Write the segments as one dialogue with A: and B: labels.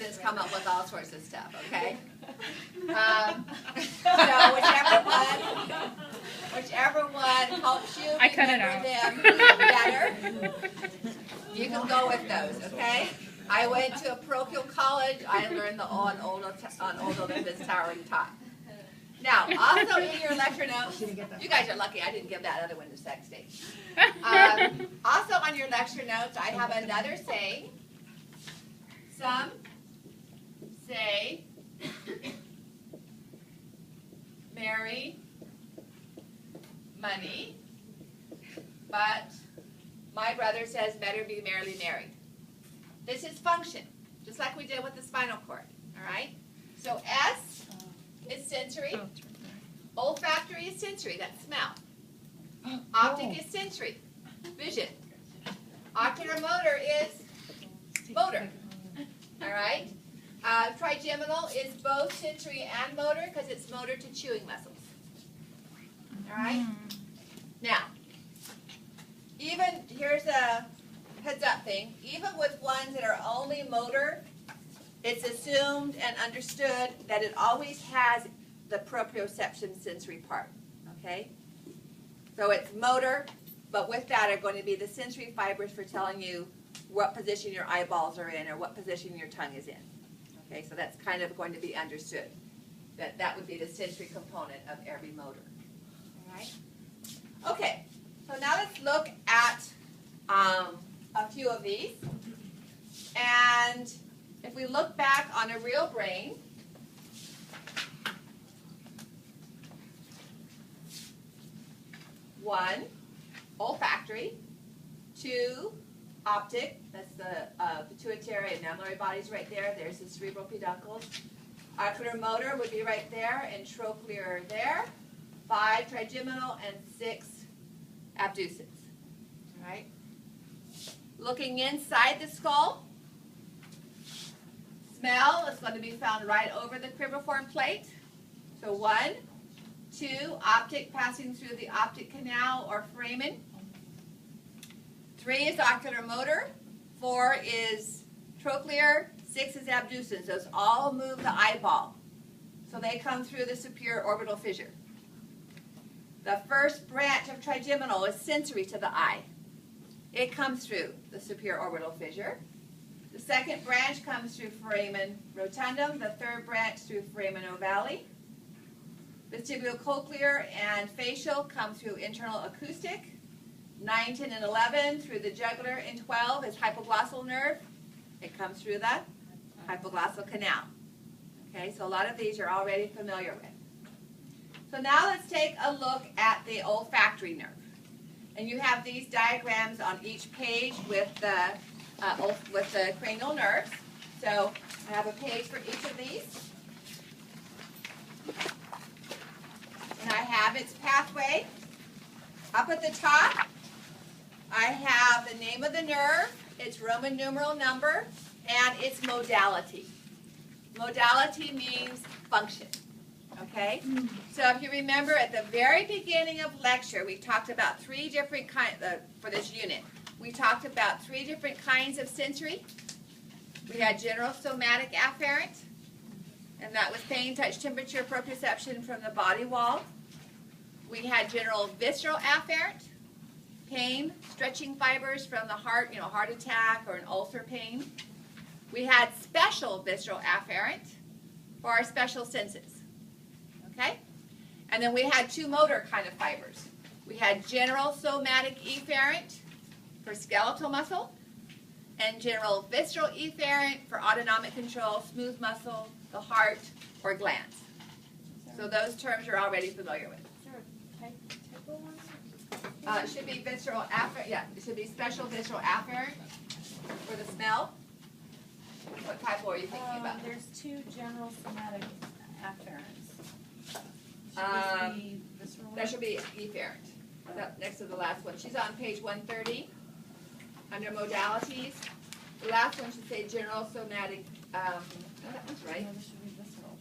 A: students come up with all sorts of stuff, okay? So whichever one helps you remember them better, you can go with those, okay? I went to a parochial college. I learned on Old Olympus towering top. Now, also in your lecture notes, you guys are lucky I didn't give that other one to sex stage. Also on your lecture notes, I have another saying. Some say, marry money, but my brother says better be merrily married. This is function, just like we did with the spinal cord, all right? So S is sensory, olfactory is sensory, that's smell. Optic is sensory, vision. Ocular motor is motor, all right? Trigeminal is both sensory and motor because it's motor to chewing muscles, all right? Now, even, here's a heads up thing, even with ones that are only motor, it's assumed and understood that it always has the proprioception sensory part, okay? So it's motor, but with that are going to be the sensory fibers for telling you what position your eyeballs are in or what position your tongue is in. Okay, so that's kind of going to be understood. That would be the sensory component of every motor. All right? Okay, so now let's look at a few of these. And if we look back on a real brain, one, olfactory, two, optic, that's the pituitary and mammillary bodies right there. There's the cerebral peduncles. Ocular motor would be right there, and trochlear there. 5, trigeminal, and 6, abducens. All right? Looking inside the skull, smell is going to be found right over the cribriform plate. So 1, 2, optic passing through the optic canal or foramen. 3 is ocular motor. 4 is trochlear. 6 is abducens. Those all move the eyeball. So they come through the superior orbital fissure. The first branch of trigeminal is sensory to the eye. It comes through the superior orbital fissure. The second branch comes through foramen rotundum. The third branch through foramen ovale. Vestibulocochlear and facial come through internal acoustic. 9, 10, and 11 through the jugular, and 12 is hypoglossal nerve. It comes through the hypoglossal canal. Okay, so a lot of these you're already familiar with. So now let's take a look at the olfactory nerve. And you have these diagrams on each page with the cranial nerves. So I have a page for each of these. And I have its pathway. Up at the top, I have the name of the nerve, its Roman numeral number, and its modality. Modality means function. Okay? So if you remember at the very beginning of lecture, we talked about 3 different kinds, for this unit, we talked about 3 different kinds of sensory. We had general somatic afferent, and that was pain, touch, temperature, proprioception from the body wall. We had general visceral afferent, pain, stretching fibers from the heart, heart attack or an ulcer pain. We had special visceral afferent for our special senses. Okay? And then we had 2 motor kind of fibers. We had general somatic efferent for skeletal muscle and general visceral efferent for autonomic control, smooth muscle, the heart, or glands. So those terms you're already familiar with. It should be visceral afferent. Yeah, it should be special visceral afferent for the smell. What type are you thinking about?
B: There's 2 general somatic afferents.
A: That should be efferent. Next to the last one. She's on page 130 under modalities. The last one should say general somatic. Oh, that one's right.
B: No, this should be visceral.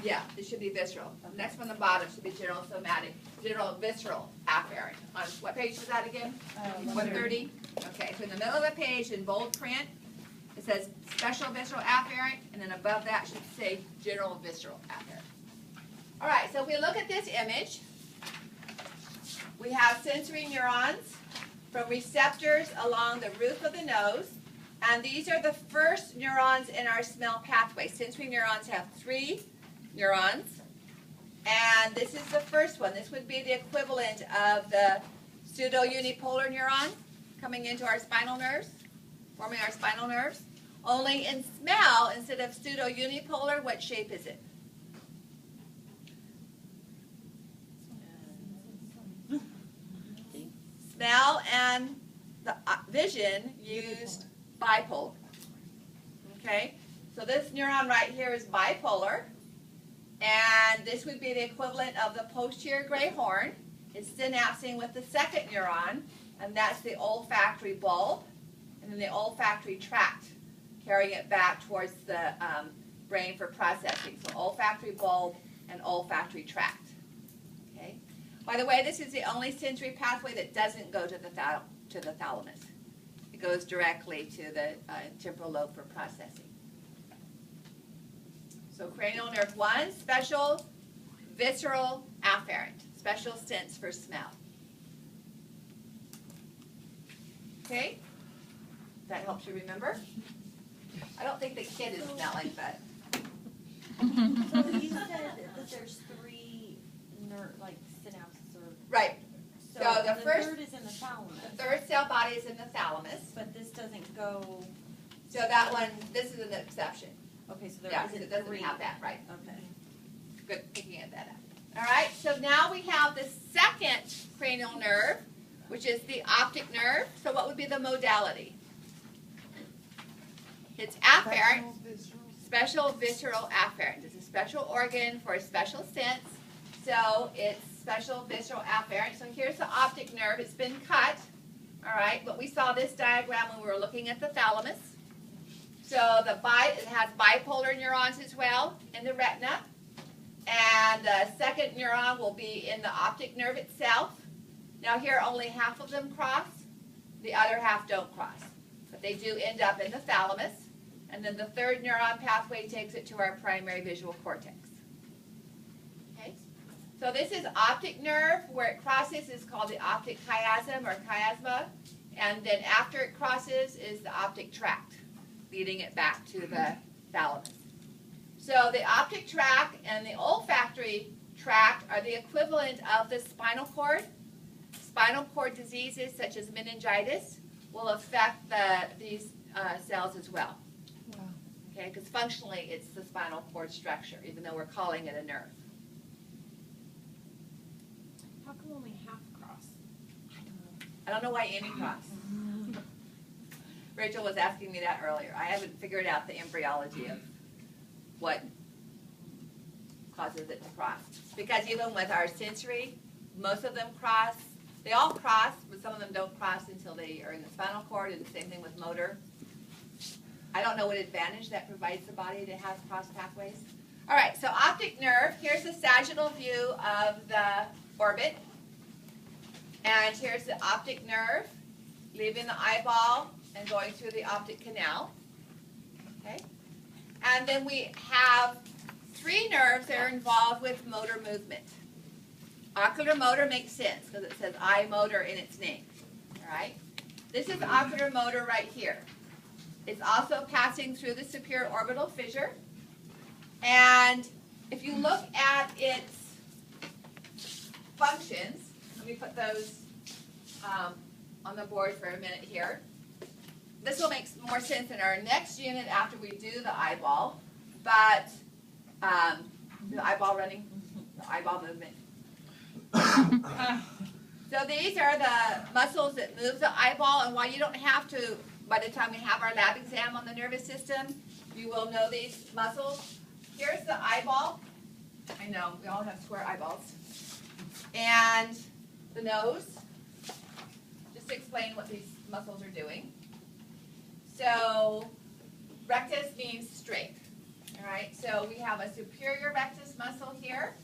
A: Yeah, it should be visceral. Next one on the bottom should be general somatic. General visceral afferent. On what page is that again? 130. Okay, so in the middle of the page in bold print, It says special visceral afferent, and then above that should say general visceral afferent. All right, so if we look at this image, we have sensory neurons from receptors along the roof of the nose, and these are the first neurons in our smell pathway. Sensory neurons have 3 neurons, and this is the first one. This would be the equivalent of the pseudo-unipolar neuron coming into our spinal nerves, forming our spinal nerves. Only in smell, instead of pseudo-unipolar, what shape is it? Smell and the vision used bipolar. Okay, so this neuron right here is bipolar, and this would be the equivalent of the posterior gray horn. It's synapsing with the second neuron, and that's the olfactory bulb, and then the olfactory tract, carrying it back towards the brain for processing. So olfactory bulb and olfactory tract. Okay. By the way, this is the only sensory pathway that doesn't go to the thalamus. It goes directly to the temporal lobe for processing. So cranial nerve 1, special visceral afferent, special sense for smell. Okay? That helps you remember? I don't think the kid is smelling, but.
B: So you said that there's 3 synapses or.
A: Right.
B: So
A: the first,
B: third is in the thalamus.
A: The third cell body is in the thalamus.
B: But this doesn't go.
A: So that one, this is an exception.
B: Okay, so there
A: Yeah,
B: isn't
A: it doesn't
B: 3.
A: have that, right.
B: Okay.
A: Good picking that up. All right, so now we have the second cranial nerve, which is the optic nerve. So what would be the modality? It's afferent, special visceral afferent. It's a special organ for a special sense. So it's special visceral afferent. So here's the optic nerve. It's been cut. All right, but we saw this diagram when we were looking at the thalamus. So it has bipolar neurons as well in the retina. And the second neuron will be in the optic nerve itself. Now here only half of them cross. The other half don't cross. But they do end up in the thalamus. And then the third neuron pathway takes it to our primary visual cortex. Okay? So this is optic nerve. Where it crosses is called the optic chiasm or chiasma. And then after it crosses is the optic tract, leading it back to the thalamus. So the optic tract and the olfactory tract are the equivalent of the spinal cord. Spinal cord diseases such as meningitis will affect these cells as well.
B: Wow.
A: Okay, because functionally it's the spinal cord structure, even though we're calling it a nerve.
B: How come only half cross?
A: I don't know why any cross. Rachel was asking me that earlier. I haven't figured out the embryology of what causes it to cross. Because even with our sensory, most of them cross. They all cross, but some of them don't cross until they are in the spinal cord, and the same thing with motor. I don't know what advantage that provides the body to have cross pathways. All right, so optic nerve. Here's the sagittal view of the orbit. And here's the optic nerve, leaving the eyeball and going through the optic canal. Okay? And then we have 3 nerves that are involved with motor movement. Ocular motor makes sense because it says eye motor in its name. All right? This is ocular motor right here. It's also passing through the superior orbital fissure. And if you look at its functions, let me put those on the board for a minute here. This will make more sense in our next unit after we do the eyeball. But the eyeball running, the eyeball movement. So these are the muscles that move the eyeball, and while you don't have to, by the time we have our lab exam on the nervous system, you will know these muscles. Here's the eyeball. I know, we all have square eyeballs. And the nose, just to explain what these muscles are doing. So rectus means straight. All right, so we have a superior rectus muscle here,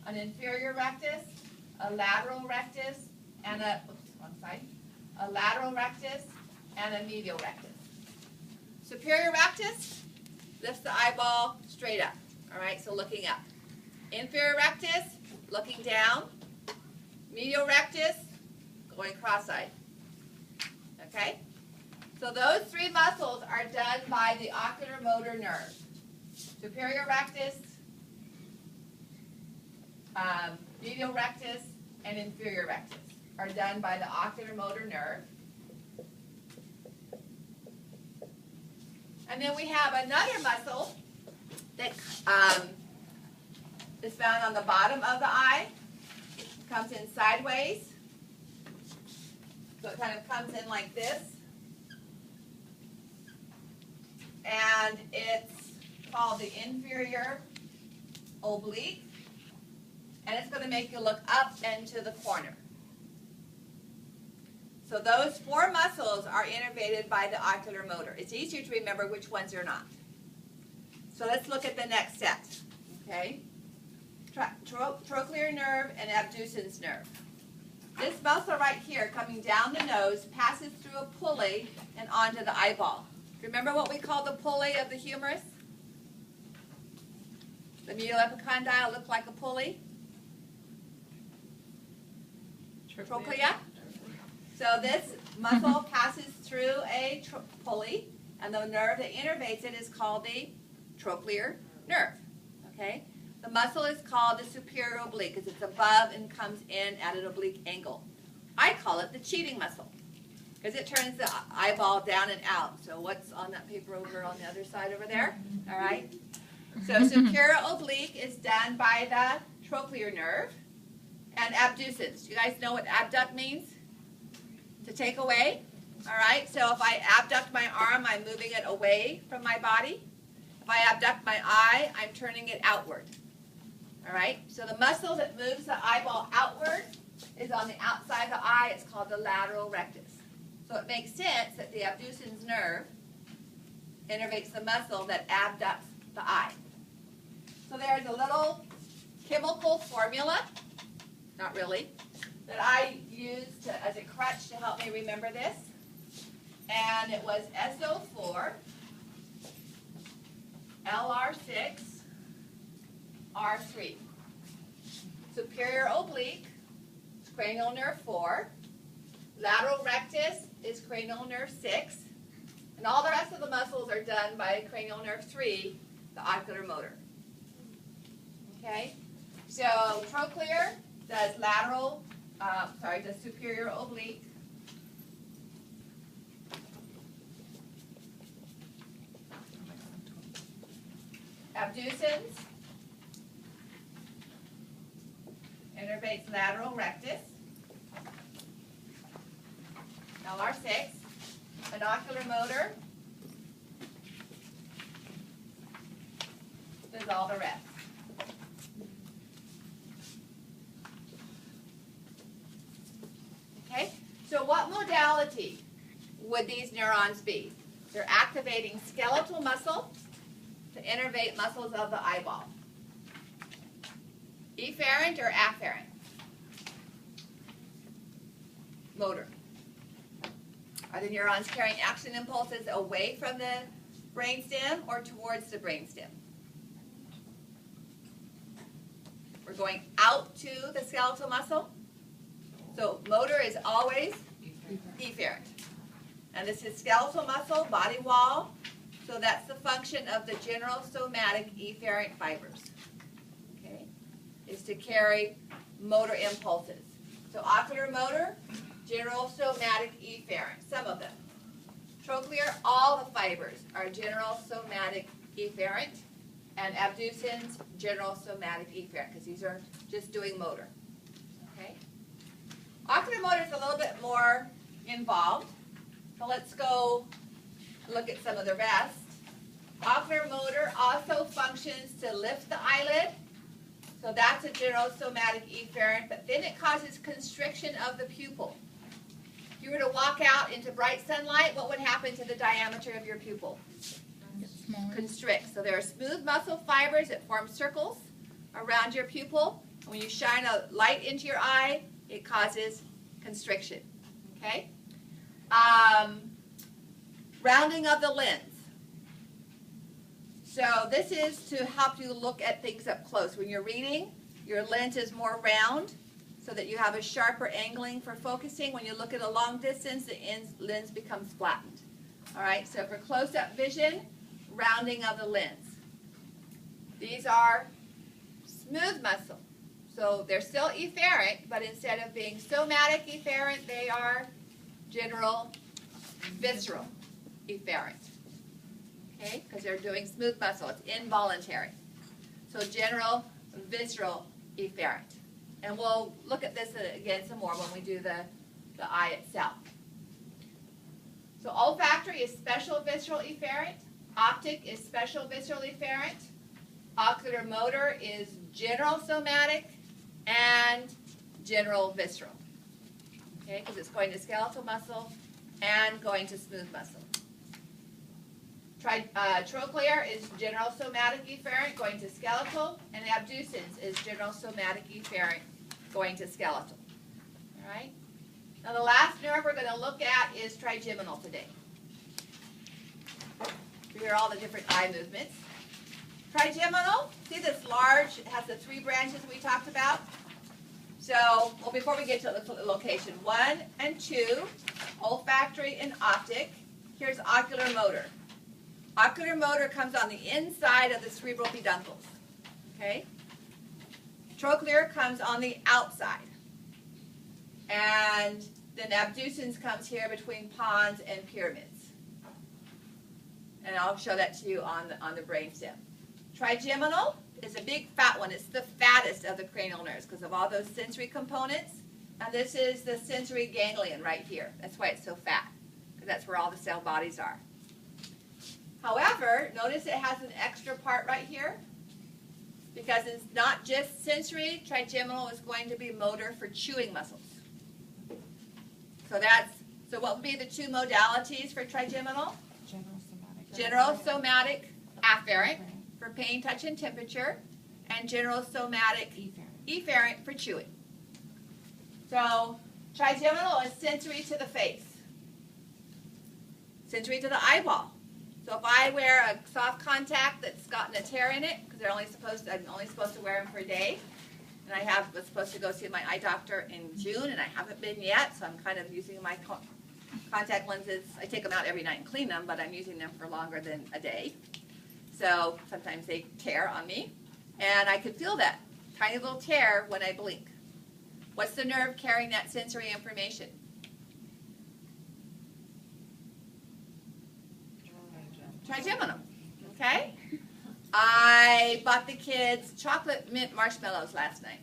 A: an inferior rectus, a lateral rectus, and a lateral rectus and a medial rectus. Superior rectus lifts the eyeball straight up. All right, so looking up. Inferior rectus, looking down. Medial rectus, going cross-eyed. Okay? So those three muscles are done by the oculomotor nerve. Superior rectus, medial rectus, and inferior rectus are done by the oculomotor nerve. And then we have another muscle that is found on the bottom of the eye. It comes in sideways. So it kind of comes in like this. And it's called the inferior oblique. And it's going to make you look up and to the corner. So those four muscles are innervated by the oculomotor. It's easier to remember which ones are not. So let's look at the next set. Okay? Trochlear nerve and abducens nerve. This muscle right here, coming down the nose, passes through a pulley and onto the eyeball. Remember what we call the pulley of the humerus? The medial epicondyle looked like a pulley. Trochlea. So this muscle passes through a pulley, and the nerve that innervates it is called the trochlear nerve. Okay? The muscle is called the superior oblique because it's above and comes in at an oblique angle. I call it the cheating muscle because it turns the eyeball down and out. So what's on that paper over on the other side over there? All right? So superior oblique is done by the trochlear nerve. And abducens. Do you guys know what abduct means? To take away. All right, so if I abduct my arm, I'm moving it away from my body. If I abduct my eye, I'm turning it outward. All right, so the muscle that moves the eyeball outward is on the outside of the eye. It's called the lateral rectus. So it makes sense that the abducens nerve innervates the muscle that abducts the eye. So there's a little chemical formula, not really, that I used as a crutch to help me remember this. And it was SO4, LR6, R3. Superior oblique is cranial nerve 4. Lateral rectus is cranial nerve 6. And all the rest of the muscles are done by cranial nerve 3, the oculomotor. Okay? So trochlear does does superior oblique. Abducens innervates lateral rectus. LR6. An oculomotor does all the rest. Okay, so what modality would these neurons be? They're activating skeletal muscle to innervate muscles of the eyeball. Efferent or afferent? Motor. Are the neurons carrying action impulses away from the brainstem or towards the brainstem? We're going out to the skeletal muscle. So motor is always efferent. And this is skeletal muscle, body wall. So that's the function of the general somatic efferent fibers. Okay? Is to carry motor impulses. So ocular motor, general somatic efferent, some of them. Trochlear, all the fibers are general somatic efferent. And abducens, general somatic efferent, because these are just doing motor. Okay? Oculomotor is a little bit more involved. So let's go look at some of the rest. Ocular motor also functions to lift the eyelid. So that's a general somatic efferent, but then it causes constriction of the pupil. If you were to walk out into bright sunlight, what would happen to the diameter of your pupil? Constrict. So there are smooth muscle fibers that form circles around your pupil. When you shine a light into your eye, it causes constriction. Okay? Rounding of the lens. So this is to help you look at things up close. When you're reading, your lens is more round so that you have a sharper angling for focusing. When you look at a long distance, the lens becomes flattened. All right, so for close-up vision, rounding of the lens. These are smooth muscle. So they're still efferent, but instead of being somatic efferent, they are general visceral efferent. Okay, because they're doing smooth muscle. It's involuntary. So general visceral efferent. And we'll look at this again some more when we do the eye itself. So olfactory is special visceral efferent. Optic is special visceral efferent. Ocular motor is general somatic and general visceral. Okay, because it's going to skeletal muscle and going to smooth muscle. Trochlear is general somatic efferent going to skeletal, and abducens is general somatic efferent going to skeletal. All right? Now the last nerve we're going to look at is trigeminal today. We hear all the different eye movements. Trigeminal, see this large, it has the 3 branches we talked about. So, well, before we get to the location, 1 and 2, olfactory and optic. Here's ocular motor. Ocular motor comes on the inside of the cerebral peduncles. Okay? Trochlear comes on the outside. And then abducens comes here between pons and pyramids. And I'll show that to you on the brainstem. Trigeminal is a big fat one. It's the fattest of the cranial nerves because of all those sensory components. And this is the sensory ganglion right here. That's why it's so fat, because that's where all the cell bodies are. However, notice it has an extra part right here because it's not just sensory. Trigeminal is going to be motor for chewing muscles. So what would be the 2 modalities for trigeminal? General somatic afferent for pain, touch, and temperature, and general somatic efferent for chewing. So trigeminal is sensory to the face, sensory to the eyeball. So if I wear a soft contact that's gotten a tear in it, because I'm only supposed to wear them for a day, and I was supposed to go see my eye doctor in June, and I haven't been yet, so I'm kind of using my contact lenses. I take them out every night and clean them, but I'm using them for longer than a day. So sometimes they tear on me, and I could feel that tiny little tear when I blink. What's the nerve carrying that sensory information? Trigeminal. Okay? I bought the kids chocolate mint marshmallows last night.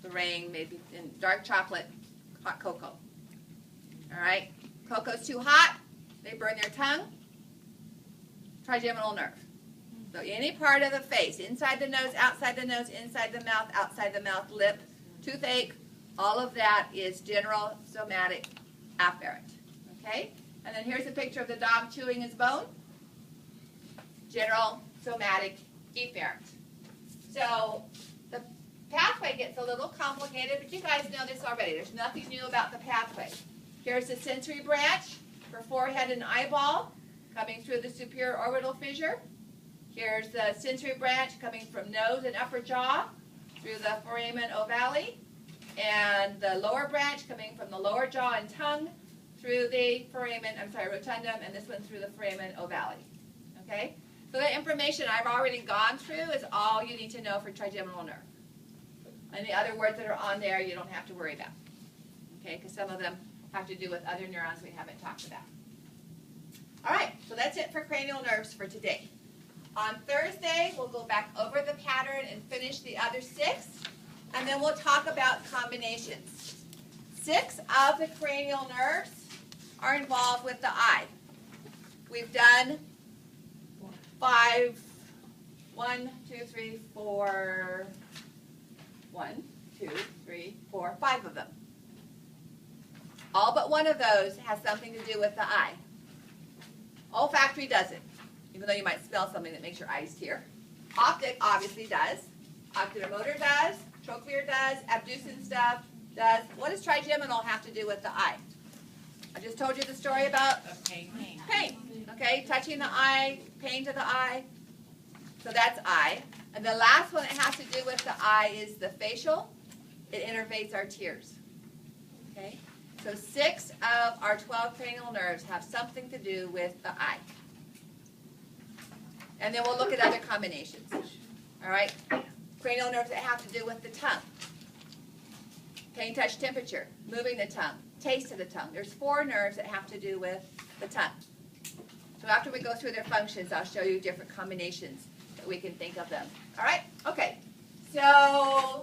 A: The rain, maybe in dark chocolate, hot cocoa. All right? Cocoa's too hot, they burn their tongue. Trigeminal nerve. So any part of the face, inside the nose, outside the nose, inside the mouth, outside the mouth, lip, toothache, all of that is general somatic afferent. Okay? And then here's a picture of the dog chewing his bone. General somatic efferent. So the pathway gets a little complicated, but you guys know this already. There's nothing new about the pathway. Here's the sensory branch for forehead and eyeball coming through the superior orbital fissure. Here's the sensory branch coming from nose and upper jaw through the foramen ovale, and the lower branch coming from the lower jaw and tongue through the rotundum, and this one through the foramen ovale. Okay? So the information I've already gone through is all you need to know for trigeminal nerve. And the other words that are on there you don't have to worry about. Okay? Because some of them have to do with other neurons we haven't talked about. All right, so that's it for cranial nerves for today. On Thursday, we'll go back over the pattern and finish the other 6, and then we'll talk about combinations. 6 of the cranial nerves are involved with the eye. We've done 5, 1, 2, 3, 4, 1, 2, 3, 4, 5 of them. All but one of those has something to do with the eye. Olfactory doesn't, even though you might smell something that makes your eyes tear. Optic obviously does. Ocular motor does. Trochlear does. Abducens does. What does trigeminal have to do with the eye? I just told you the story about pain. Okay, touching the eye, pain to the eye. So that's eye. And the last one that has to do with the eye is the facial. It innervates our tears. Okay? So 6 of our 12 cranial nerves have something to do with the eye. And then we'll look at other combinations. All right? Cranial nerves that have to do with the tongue. Pain, touch, temperature, moving the tongue, taste of the tongue. There's 4 nerves that have to do with the tongue. So after we go through their functions, I'll show you different combinations that we can think of them. All right? Okay. So